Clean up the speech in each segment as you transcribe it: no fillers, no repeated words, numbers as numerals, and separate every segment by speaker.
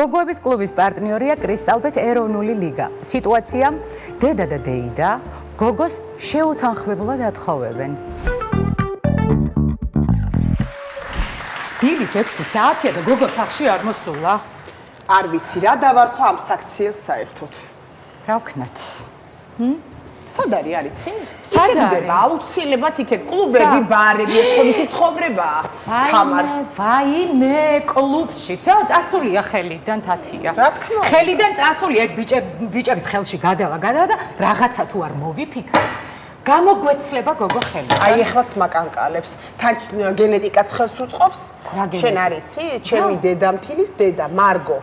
Speaker 1: გოგოების კლუბის პარტნიორია კრისტალბეთ ეროვნული ლიგა. სიტუაცია დედა და დეიდა გოგოს შეუთანხმებლად ათხოვებენ. დილის 6 საათია და გოგო სახში არ მოსულა.
Speaker 2: არ ვიცი რა დავარქვა ამ საქციელს საერთოდ.
Speaker 1: რა ვქნათ?
Speaker 2: სად არის არიცი?
Speaker 1: სად არის?
Speaker 2: აუცილებლად იქ კლუბები, ბარები, ეს ხო მისი ცხოვრებაა. თამარ.
Speaker 1: ვაიმე, კლუბში. всё, წასულია ხელიდან თათია.
Speaker 2: რა თქმა უნდა.
Speaker 1: ხელიდან წასულია ეგ ბიჭების ხელში გადავა და რაღაცა თუ არ მოვიფიქრეთ. გამოგვეცლება გოგო ხელი.
Speaker 2: აი ეხლაც მაკანკალებს. თან გენეტიკაც ხელს უწყობს. შენ არიცი? ჩემი დედამთილის დედა მარგო.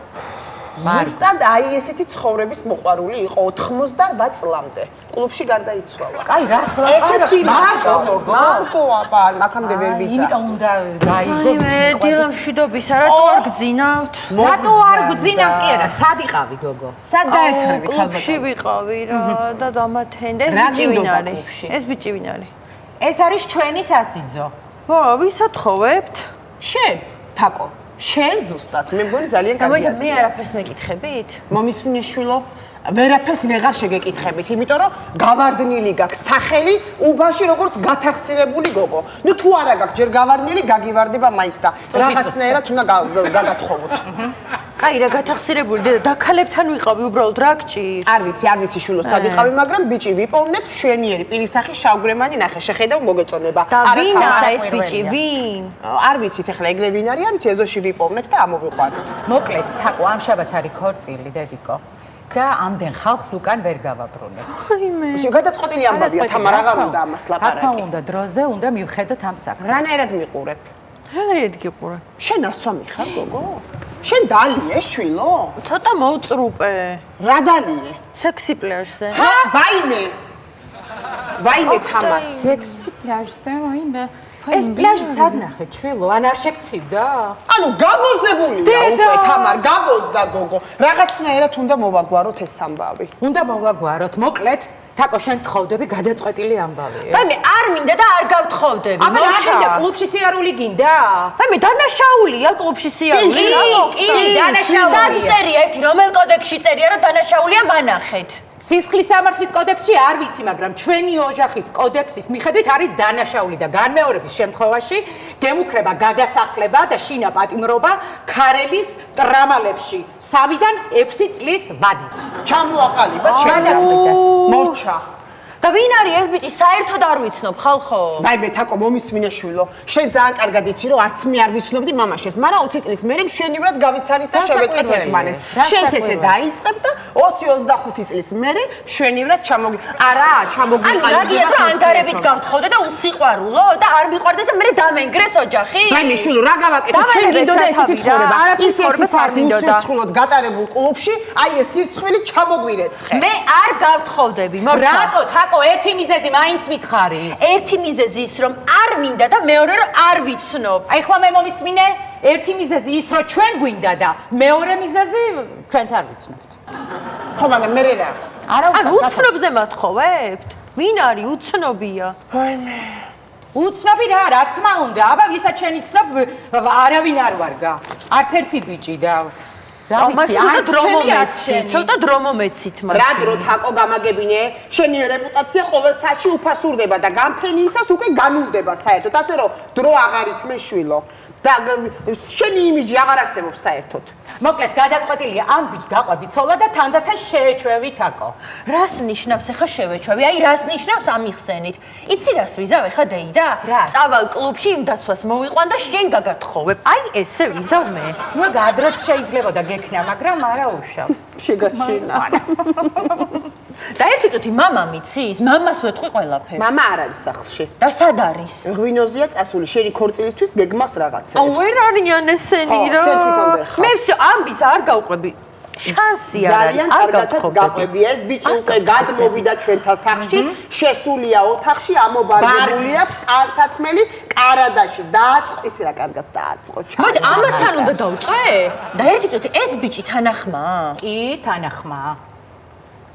Speaker 2: ზუსტად აი ესეთი ცხოვრების მოყვარული იყო 88 წლამდე. კლუბში გარდაიცვალა.
Speaker 1: აი რას ლაპარაკობ?
Speaker 2: მარგო აბა, აქამდე ვერ ვიცა.
Speaker 1: იმიტომ უნდა გაიგო ის მიყვება.
Speaker 3: დილამშვიდობის რატო არ გძინავთ?
Speaker 1: რატო არ გძინავს კი არა, სად იყავი გოგო?
Speaker 2: სად დაეთრები ხალბატონო?
Speaker 3: კლუბში ვიყავი რა და დამათენდა. ეს
Speaker 2: რა
Speaker 3: ბიჭი ვინ
Speaker 2: გინდოდა
Speaker 3: არის?
Speaker 2: კლუბში?
Speaker 3: ეს ბიჭი ვინ არის?
Speaker 1: ეს არის ჩვენი სასიძო.
Speaker 3: ო, ვისაც ხოვებთ?
Speaker 2: შენ, თაკო. შენ ზუსტად, მე მგონი ძალიან კარგი
Speaker 3: მე
Speaker 2: აზრია.
Speaker 3: არაფერს მეკითხებით?
Speaker 2: მომისმინეშვილო, ვერაფერს ვეღარ შეგეკითხებით, იმიტომ რომ გავარდნილი გაქვს სახელი უბანში როგორც გათახსირებული გოგო. ნუ თუ არა გაქვს ჯერ გავარდნილი, გაგივარდება მაინც და რაღაცნაირად უნდა გაგათხოვოთ.
Speaker 3: კაი რა გათახსირებული და დაქალებთან ვიყავი უბრალოდ რა გჭირს?
Speaker 2: არ ვიცი შვილო, სად იყავი, მაგრამ ბიჭი ვიპოვნეთ მშვენიერი პირისახის შავგრემანი ნახე, შეხედავ მოგეწონება.
Speaker 3: და ვინა ეს ბიჭი, ვინ?
Speaker 2: არ ვიცით ახლა ეგრე ვინ არის, არ ვიცი ეზოში ვიპოვნეთ და ამოვიყვანეთ.
Speaker 1: მოკლედ, თაკო, ამ შაბათს არის ქორწილი, დედიკო. და ამდენ ხალხს უკან ვერ გავაბრუნებ.
Speaker 2: გადაწყვეტილი ამბავია, თამარ აღარ უნდა ამას
Speaker 1: რა თქმა
Speaker 2: ლაპარაკი.
Speaker 1: უნდა, დროზე უნდა მივხედოთ ამ საქმეს.
Speaker 2: რანაირად მიყურებ?
Speaker 3: რანაირად გიყურე?
Speaker 2: შენ ასვამი ხარ, გოგო? შენ დალიე, შვილო?
Speaker 3: ცოტა მოუწრუპე.
Speaker 2: რა დალიე?
Speaker 3: სექსი პლაჟზე.
Speaker 2: ხა, ვაიმე. ვაიმე თამარ.
Speaker 1: სექსი პლაჟზე, ვაიმე. ეს პლაჟი სად ნახე, ჩვილო? ან არ შეგცივდა?
Speaker 2: ანუ გაბოზებულია უკვე თამარ, გაბოზდა გოგო. რაღაცნაირად უნდა მოვაგვაროთ ეს ამბავი.
Speaker 1: უნდა მოვაგვაროთ, მოკლედ, თაკო შენ თხოვდები გადაწყვეტილი ამბავია.
Speaker 3: მე არ მინდა და არ გავთხოვდები.
Speaker 1: აბა რა გინდა, კლუბში სიარული გინდა?
Speaker 3: მე დანაშაულია კლუბში სიარული.
Speaker 1: კი, დანაშაულია.
Speaker 3: სად წერია ერთი რომელ კოდექსში წერია რომ დანაშაულია მანახეთ.
Speaker 1: სისხლის სამართლის კოდექსში არ ვიცი, მაგრამ ჩვენი ოჯახის კოდექსის მიხედვით არის დანაშაული და განმეორების შემთხვევაში გემუქრება გადასახლება და შინა პატიმრობა ქარელის ტრამალებში 3-დან 6 წლის ვადით.
Speaker 2: ჩამოაყალიბა
Speaker 1: გადაწყვეტე.
Speaker 2: მორჩა.
Speaker 3: და ვინ არის ეს ბიჭი? საერთოდ არ ვიცნობ ხალხო.
Speaker 2: ვაიმე თაკო მომისმინე შვილო. შენ ძალიან კარგად იცი რომ არც მე არ ვიცნობდი მამაშეს, მაგრამ 20 წლის მერე მშვენივრად გავიცანით და შევეწყეთ ერთმანეს. შენც ესე დაიწყებ და 20-25 წლის მერე მშვენივრად არა, ჩამოგვიყალიბდა.
Speaker 3: ანუ რაგია რომ ანდარებით გავთხოვდე და უსიყვარულო და არ მიყვარდეს და მე დამენგრეს ოჯახი?
Speaker 2: ვაიმე შვილო, რა გავაკეთე? შენ გინდოდა ესეთი ცხოვრება. ის ერთი საათი უსირცხვილოდ გატარებულ კლუბში, აი ეს სირცხვილი ჩამოგვირეცხე.
Speaker 3: მე არ გავთხოვდები, მორჩა.
Speaker 1: რატო თაკო ერთი მიზეზი მაინც მითხარი?
Speaker 3: ერთი მიზეზი ის რომ არ მინდა და მეორე რომ არ ვიცნობ.
Speaker 1: აი ხლა მე მომისმინე, ერთი მიზეზი ის რომ ჩვენ გვინდა და მეორე მიზეზი ჩვენც არ ვიცნობთ.
Speaker 2: ხო, მაგრამ მე რა?
Speaker 1: არა
Speaker 3: ანუ უცნობზე მათხოვებთ? ვინ არის უცნობია?
Speaker 2: ვაიმე.
Speaker 1: უცნობი რა თქმა უნდა. აბა ვისაც შენ იცნობ, არავინ არ ვარგა. არც ერთი ბიჭი და რა ვიცი, არც ჩემი არც შენი.
Speaker 3: ცოტა დრო მომეცით მაშინ.
Speaker 2: რა დრო თაკო გამაგებინე? შენი რეპუტაცია ყოველ საათში უფასურდება და გამფენიისას უკვე განულდება საერთოდ. ასე რომ დრო აღარ ითმე შვილო. და შენი იმიჯი აღარ არსებობს საერთოდ.
Speaker 1: მოკლედ გადაწყვეტილია ამ ბიჭს დაყვები ცოლა და თანდათან შეეჩვევი თაკო.
Speaker 3: რას ნიშნავს ახლა შევეჩვევი? აი რას ნიშნავს ამიხსენით? იცი რას ვიზავ ახლა დეიდა? წავალ კლუბში იმ დაცვას მოვიყვან და შენ გაგათხოვებ. აი ესე ვიზავ მე.
Speaker 1: ნუ გადროც შეიძლება და გექნა, მაგრამ არა უშავს.
Speaker 2: შეგაშინა.
Speaker 3: და ერთი წუთი მამა მიცის? მამას ვეტყვი ყველაფერს.
Speaker 2: მამა არ არის სახლში.
Speaker 3: და სად არის?
Speaker 2: ღვინოზია წასული, შენი ქორწილისთვის გეგმავს რაღაცა.
Speaker 3: აუ ვერ არიან ესენი რა.
Speaker 2: შენ თვითონ ვერ ხარ.
Speaker 3: მე всё ამბის არ გავყვები. შანსი არ არის.
Speaker 2: ძალიან კარგადაც გაყვები ეს ბიჭი უკვე გადმოვიდა ჩვენთან სახლში, შესულია ოთახში, ამობარგებული აქვს კანსაცმელი კარადაში. დააწყო, ისე რა კარგად დააწყო.
Speaker 3: მოდი ამასთან უნდა დავწვე? და ერთი წუთი ეს ბიჭი თანახმაა?
Speaker 1: კი, თანახმაა.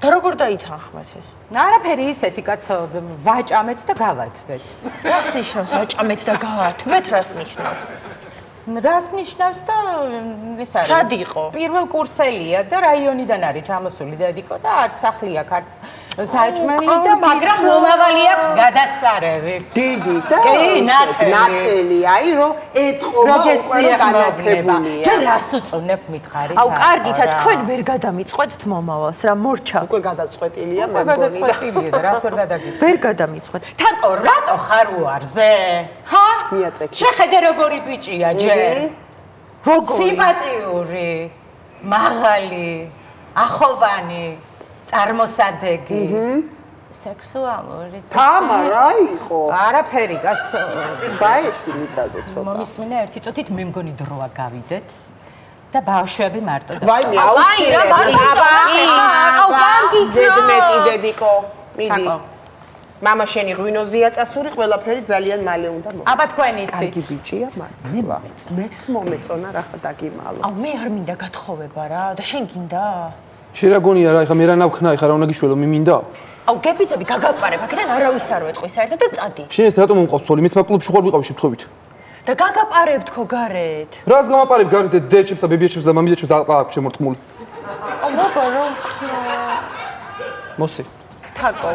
Speaker 3: და როგორ დაითანხმეთ ეს?
Speaker 1: არაფერი ისეთი კაცო, ვაჭამეთ და გავათბეთ.
Speaker 3: რას ნიშნავს ვაჭამეთ და გავათბეთ? რას ნიშნავს?
Speaker 1: რას ნიშნავს და ეს არის?
Speaker 3: სად იყო?
Speaker 1: პირველ კურსელია და რაიონიდან არის ჩამოსული დედიკო და არც სახლი აქვს, არც საჭმელი და მაგრამ მომავალი აქვს გადასარევი.
Speaker 2: დიდი და
Speaker 1: კი,
Speaker 2: ნათელი, აი რომ ეთყობა უკვე რომ განათებულია.
Speaker 1: და რას უწუნებ მითხარით?
Speaker 3: აუ, კარგითა, თქვენ ვერ გადამიწყვეტთ მომავალს, რა მორჩა.
Speaker 2: უკვე გადაწყვეტილია მე მგონი და
Speaker 1: გადაწყვეტილია და რას ვერ გადაგიწყვეტ?
Speaker 3: ვერ გადამიწყვეტ.
Speaker 1: თაკო, რატო ხარ უარზე? ჰა?
Speaker 2: მიაწექი.
Speaker 1: შეხედე როგორი ბიჭია ჯერ.
Speaker 3: როგორი?
Speaker 1: სიმპათიური, მაღალი, ახოვანი, წარმოსადეგი. სექსუალური.
Speaker 2: თამა რა იყო?
Speaker 1: არაფერი, კაცო.
Speaker 2: დაეში მიწაზე ცოტა.
Speaker 1: მომისმინე ერთი წუთით მე მგონი დროა გავიდეთ და ბავშვები მარტო და
Speaker 2: ვაიმე, აუცილებლად.
Speaker 3: აუ, კარგი
Speaker 2: ზედმეტი დედიკო. მიდი.
Speaker 1: თაკო.
Speaker 2: მამა შენი ღვინოზია წასული, ყველაფერი ძალიან მალე უნდა მოხდეს.
Speaker 1: აბა თქვენ იცით.
Speaker 2: კარგი ბიჭია მართლა. მეც მომეწონა რა დაგიმალო.
Speaker 3: აუ, მე არ მინდა გათხოვება რა და შენ გინდა?
Speaker 4: შენ რა გონია რა, ეხა მე რა ნავქნა, ეხა რა უნდა გიშველო, მე მინდა?
Speaker 3: აუ, გებიწები გაგაპარებ, აქედან არავის არ ვეტყვი საერთოდ და წადი.
Speaker 4: შენ ეს რატომ მომყავს ცოლი? მეც კლუბში ხარ ვიყავი შემთხვევით.
Speaker 3: და გაგაპარებთ ხო გარეთ?
Speaker 4: რას გამაპარებ გარეთ დედჩებს და ბებიაჩებს და მამიდაჩებს აყავ შემორტყმული.
Speaker 3: აუ, მოგა რა ვქნა?
Speaker 4: მოსი.
Speaker 3: თაკო.